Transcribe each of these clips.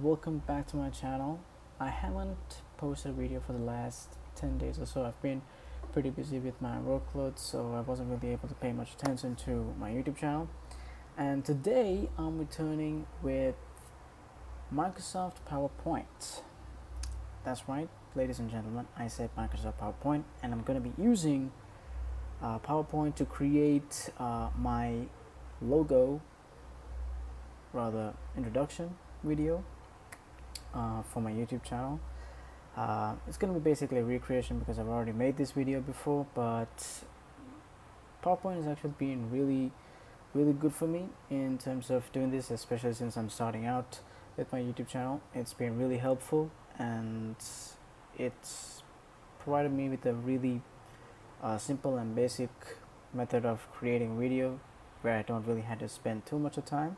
welcome back to my channel. I haven't posted a video for the last 10 days or so. I've been pretty busy with my workload, so I wasn't really able to pay much attention to my YouTube channel. And today I'm returning with Microsoft PowerPoint. That's right, ladies and gentlemen, I said Microsoft PowerPoint, and I'm going to be using PowerPoint to create my logo, rather introduction video for my YouTube channel. It's going to be basically a recreation because I've already made this video before, but PowerPoint has actually been really good for me in terms of doing this, especially since I'm starting out with my YouTube channel. It's been really helpful, and it's provided me with a really simple and basic method of creating video where I don't really have to spend too much of time.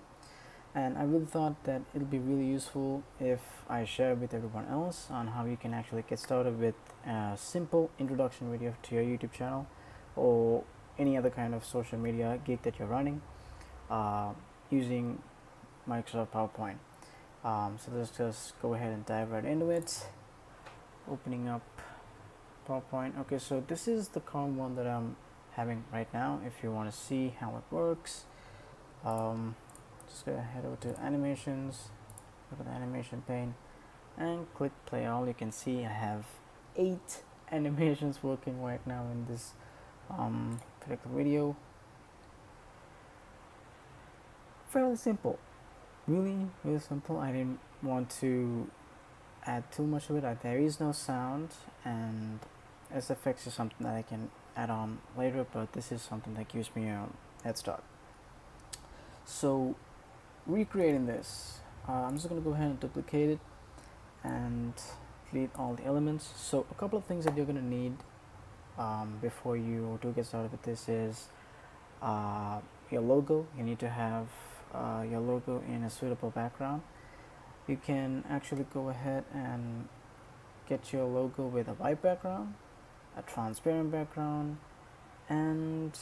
And I really thought that it'll be really useful if I share with everyone else on how you can actually get started with a simple introduction video to your YouTube channel or any other kind of social media gig that you're running using Microsoft PowerPoint. So let's just go ahead and dive right into it. Opening up PowerPoint. Okay, so this is the current one that I'm having right now. If you want to see how it works, just go head over to animations, look at the animation pane, and click play all. You can see I have 8 animations working right now in this particular video. Fairly simple, really simple. I didn't want to add too much of it. There is no sound, and SFX is something that I can add on later, but this is something that gives me a head start. So recreating this, I'm just going to go ahead and duplicate it and delete all the elements. So a couple of things that you're going to need before you do get started with this is your logo. You need to have your logo in a suitable background. You can actually go ahead and get your logo with a white background, a transparent background, and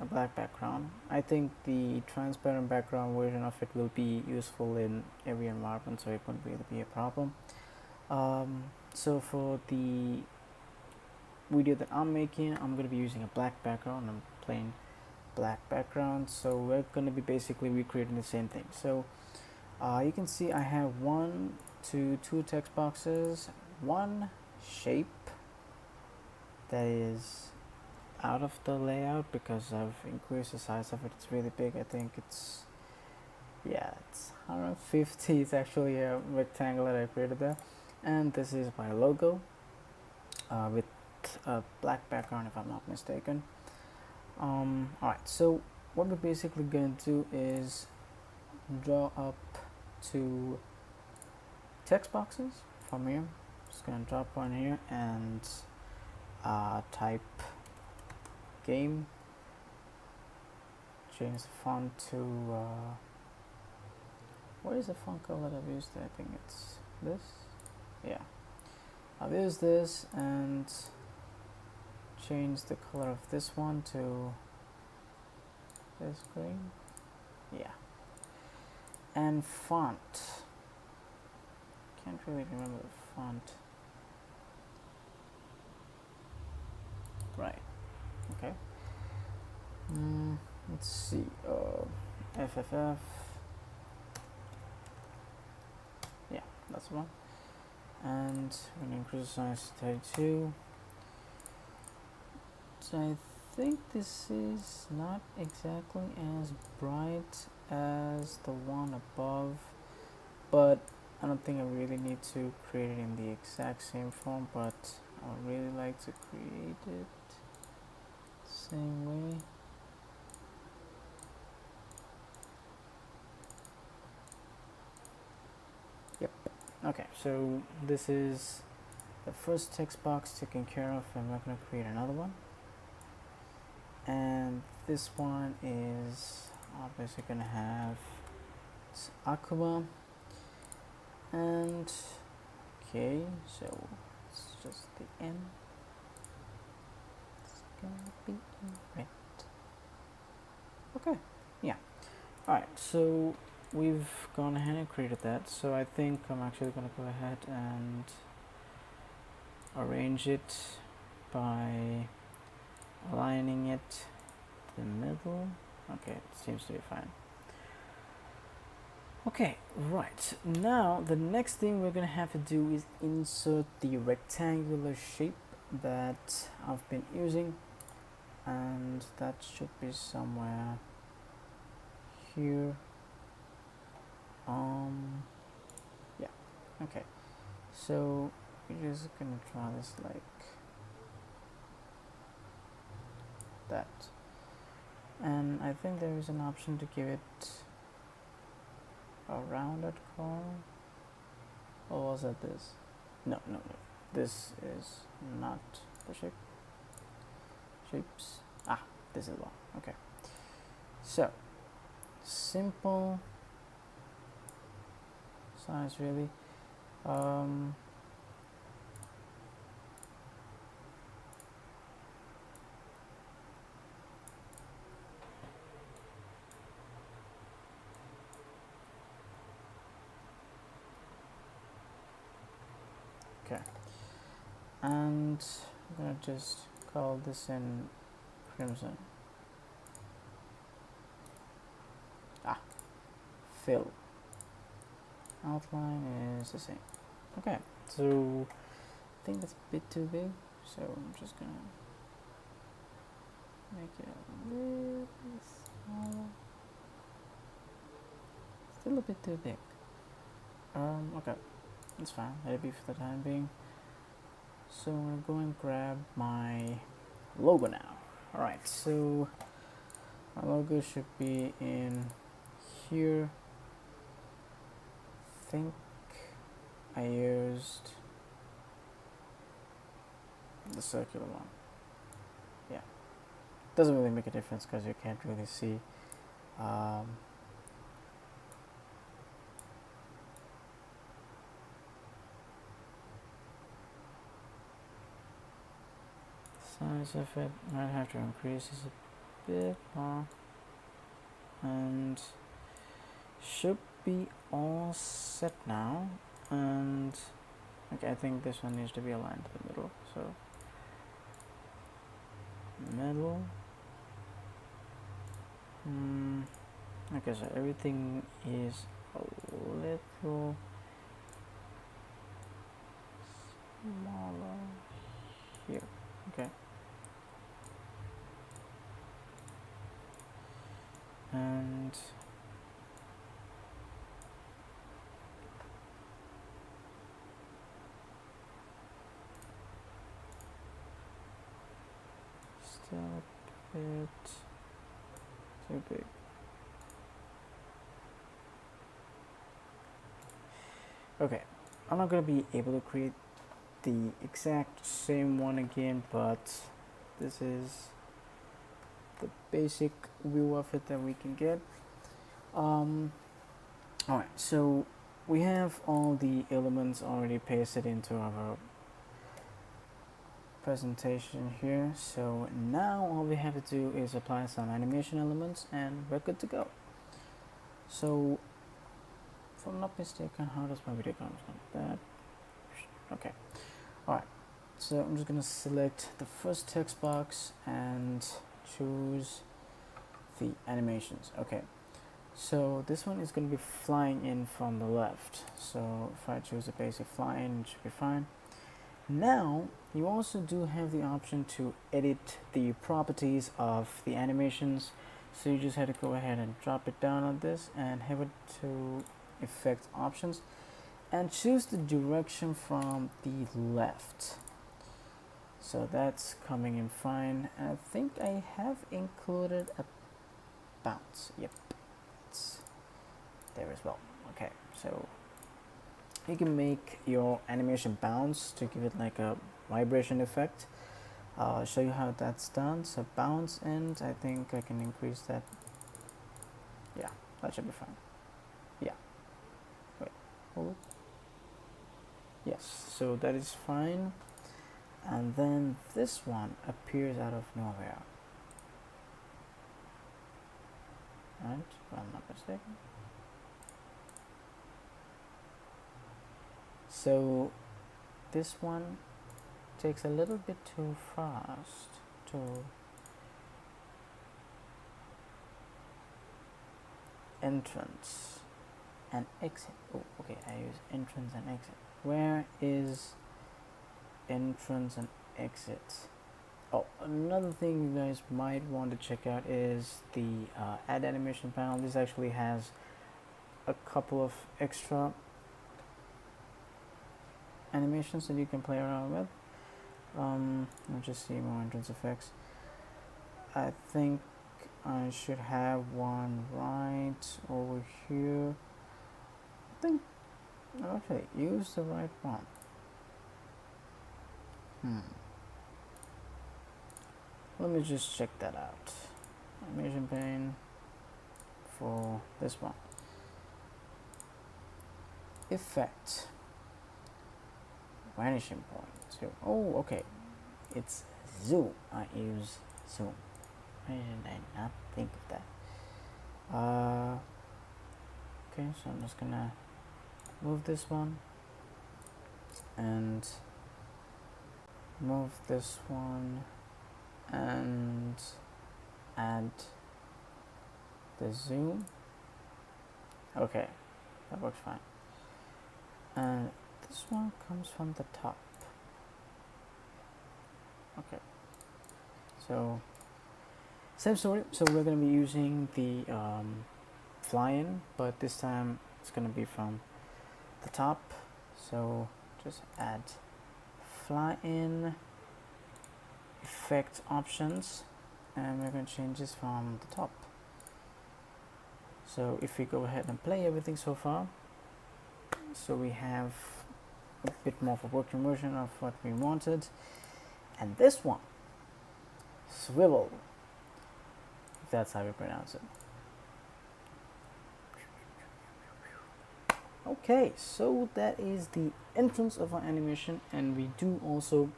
a black background. I think the transparent background version of it will be useful in every environment, so it won't really be a problem. So for the video that I'm making, I'm going to be using a black background, a plain black background. So we're going to be basically recreating the same thing. So you can see I have two text boxes, one shape that is out of the layout because I've increased the size of it. It's really big. I think it's 150. It's actually a rectangle that I created there, and this is my logo with a black background if I'm not mistaken. Alright, so what we're basically going to do is draw up 2 text boxes from here. Just gonna drop one here and type game, change the font to what is the font color that I've used? I think it's this. Yeah, I've used this, and change the color of this one to this green. Yeah, and font, can't really remember the font. Right. Okay. Let's see. FFF. Yeah, that's the one. And we're gonna increase the size to 32. So I think this is not exactly as bright as the one above, but I don't think I really need to create it in the exact same form, but I would really like to create it same way. Yep. Okay, so this is the first text box taken care of, and we're going to create another one. And this one is obviously going to have Aqua. And okay, so it's just the M. It's going to be in red. Okay, yeah. Alright, so we've gone ahead and created that, so I think I'm actually going to go ahead and arrange it by aligning it to the middle. Okay, it seems to be fine. Okay, right, now the next thing we're gonna have to do is insert the rectangular shape that I've been using, and that should be somewhere here. Yeah, okay, so we're just gonna draw this like that, and I think there is an option to give it a rounded corner, or was that this? No, this is not the shapes. This is one. Okay, so simple size really. Okay, and I'm gonna just call this in crimson. Fill. Outline is the same. Okay, so I think that's a bit too big, so I'm just gonna make it a little smaller. Still a bit too big. Okay, that's fine. Let it be for the time being. So I'm gonna go and grab my logo now. Alright, so my logo should be in here. I think I used the circular one. Yeah, doesn't really make a difference because you can't really see. Size of it might have to increase this a bit more, and should be all set now. And okay, I think this one needs to be aligned to the middle, so middle. Okay, so everything is a little smaller here. Okay, and still a bit too big. Okay, I'm not going to be able to create the exact same one again, but this is the basic view of it that we can get. Alright, so we have all the elements already pasted into our presentation here, so now all we have to do is apply some animation elements and we're good to go. So if I'm not mistaken, how does my video come from that? Okay, alright, so I'm just gonna select the first text box and choose the animations. Okay, so this one is going to be flying in from the left, so if I choose a basic fly in, it should be fine. Now you also do have the option to edit the properties of the animations, so you just have to go ahead and drop it down on this and have it to effect options and choose the direction from the left. So that's coming in fine, and I think I have included a bounce. Yep, it's there as well. Okay, so you can make your animation bounce to give it like a vibration effect. I'll show you how that's done. So bounce, and I think I can increase that. Yeah, that should be fine. Yeah, wait, hold it. Yes, so that is fine. And then this one appears out of nowhere, right? If I'm not mistaken. So this one takes a little bit too fast to entrance and exit. Oh, okay, I use entrance and exit. Where is entrance and exit? Oh, another thing you guys might want to check out is the add animation panel. This actually has a couple of extra animations that you can play around with. Let's just see more entrance effects. I think I should have one right over here. I think okay, use the right one. Let me just check that out. Animation pane for this one. Effect. Vanishing point. So, oh, okay. It's zoom. I use zoom. Why did I not think of that? Okay, so I'm just gonna move this one and move this one and add the zoom. Okay, that works fine. And this one comes from the top. Okay, so same story. So we're going to be using the fly-in, but this time it's going to be from the top. So just add fly-in effect options, and we're going to change this from the top. So if we go ahead and play everything so far, so we have a bit more of a working version of what we wanted. And this one, swivel, if that's how we pronounce it. Okay, so that is the entrance of our animation, and we do also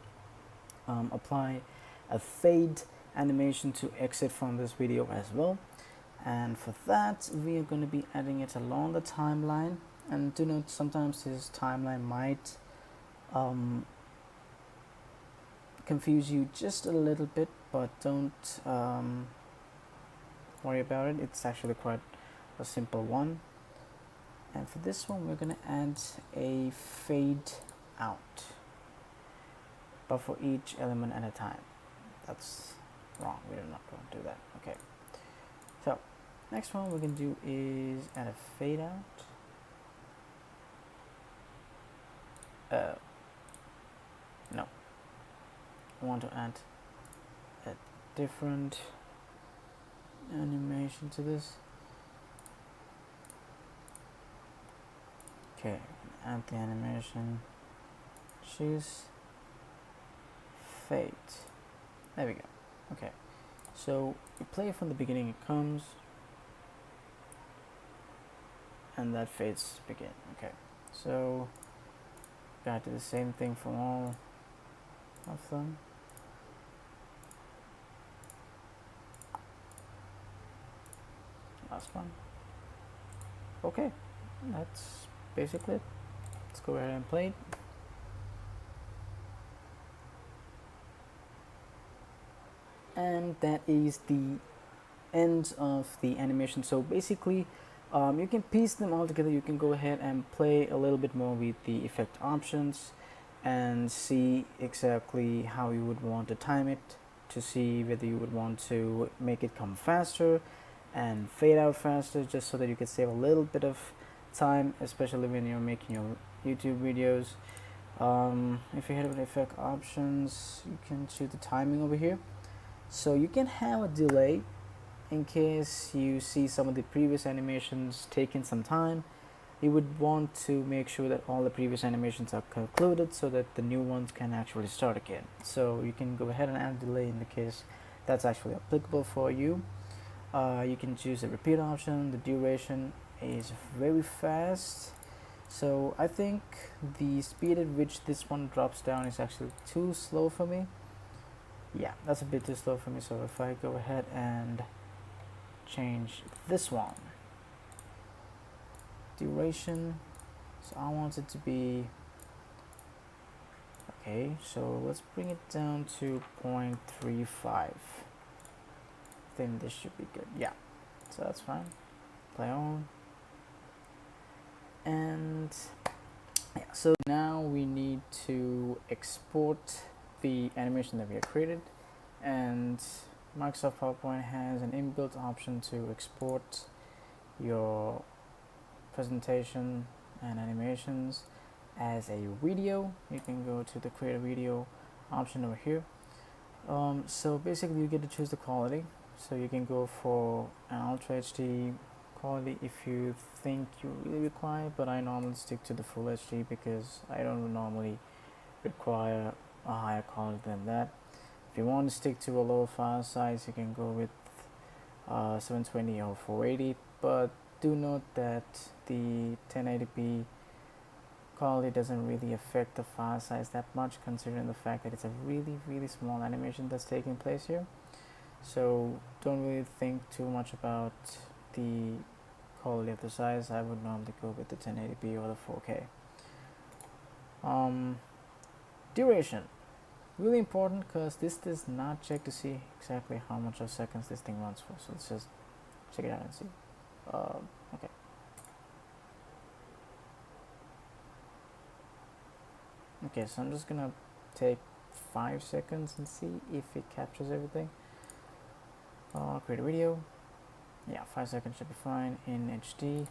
apply a fade animation to exit from this video as well. And for that, we are going to be adding it along the timeline. And do note, sometimes this timeline might confuse you just a little bit, but don't worry about it. It's actually quite a simple one. And for this one, we're going to add a fade out, but for each element at a time. That's wrong. We're not going to do that. Okay. So next one we can do is add a fade out. No, I want to add a different animation to this. Okay, add the animation, choose fade. There we go. Okay, so you play from the beginning, it comes, and that fades begin. Okay, so gotta do the same thing for all of them. Last one. Okay, that's basically it. Let's go ahead and play it. And that is the end of the animation. So basically you can piece them all together. You can go ahead and play a little bit more with the effect options and see exactly how you would want to time it, to see whether you would want to make it come faster and fade out faster, just so that you can save a little bit of time, especially when you're making your YouTube videos. If you head over to effect options, you can choose the timing over here, so you can have a delay in case you see some of the previous animations taking some time. You would want to make sure that all the previous animations are concluded so that the new ones can actually start again. So you can go ahead and add delay in the case that's actually applicable for you. You can choose the repeat option. The duration is very fast, so I think the speed at which this one drops down is actually too slow for me. Yeah, that's a bit too slow for me. So if I go ahead and change this one, duration, so I want it to be okay, so let's bring it down to 0.35. I think this should be good. Yeah, so that's fine. Play on. And yeah, so now we need to export the animation that we have created, and Microsoft PowerPoint has an inbuilt option to export your presentation and animations as a video. You can go to the create a video option over here. So basically you get to choose the quality, so you can go for an Ultra HD quality if you think you really require, but I normally stick to the Full HD because I don't normally require a higher quality than that. If you want to stick to a lower file size, you can go with 720 or 480, but do note that the 1080p quality doesn't really affect the file size that much, considering the fact that it's a really small animation that's taking place here. So don't really think too much about the quality of the size. I would normally go with the 1080p or the 4K. Duration, really important because this does not check to see exactly how much of seconds this thing runs for. So let's just check it out and see. Okay. Okay, so I'm just gonna take 5 seconds and see if it captures everything. Create a video. Yeah, 5 seconds should be fine in HD.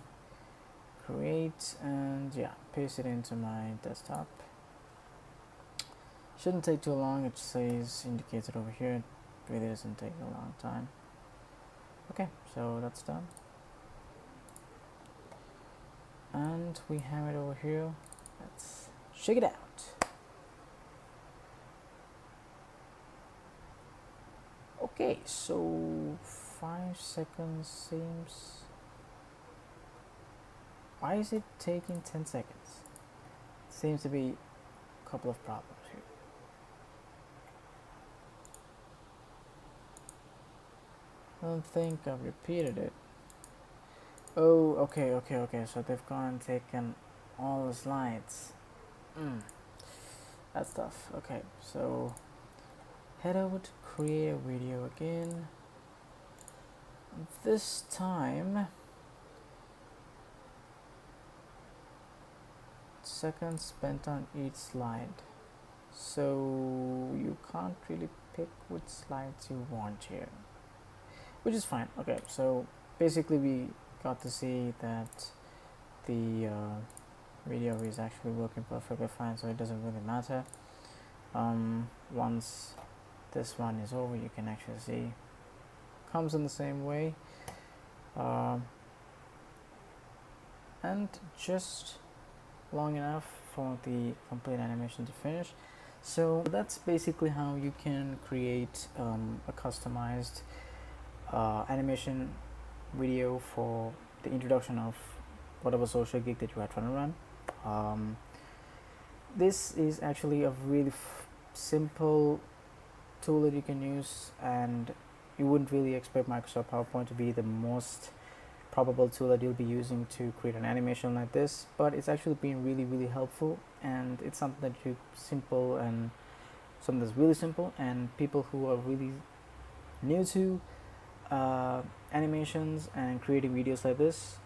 Create, and yeah, paste it into my desktop. Shouldn't take too long. It says indicated over here. It really doesn't take a long time. Okay, so that's done, and we have it over here. Let's check it out. Okay, so 5 seconds seems. Why is it taking 10 seconds? Seems to be a couple of problems here. I don't think I've repeated it. Oh, okay. So they've gone and taken all the slides. That's tough. Okay, so head over to create a video again. This time, seconds spent on each slide. So you can't really pick which slides you want here, which is fine. Okay, so basically we got to see that the video is actually working perfectly fine, so it doesn't really matter. Once this one is over, you can actually see comes in the same way, and just long enough for the complete animation to finish. So that's basically how you can create a customized animation video for the introduction of whatever social gig that you are trying to run. This is actually a really simple tool that you can use, and you wouldn't really expect Microsoft PowerPoint to be the most probable tool that you'll be using to create an animation like this, but it's actually been really helpful, and it's something that you simple and something that's really simple, and people who are really new to animations and creating videos like this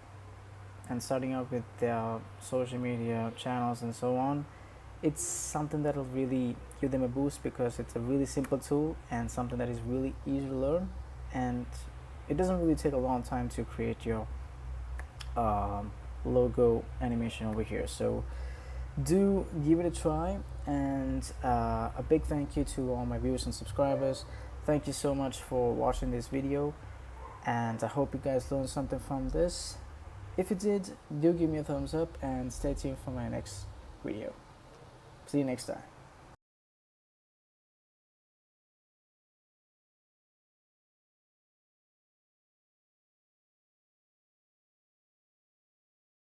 and starting out with their social media channels and so on, it's something that will really give them a boost, because it's a really simple tool and something that is really easy to learn, and it doesn't really take a long time to create your logo animation over here. So do give it a try, and a big thank you to all my viewers and subscribers. Thank you so much for watching this video, and I hope you guys learned something from this. If you did, do give me a thumbs up and stay tuned for my next video. See you next time.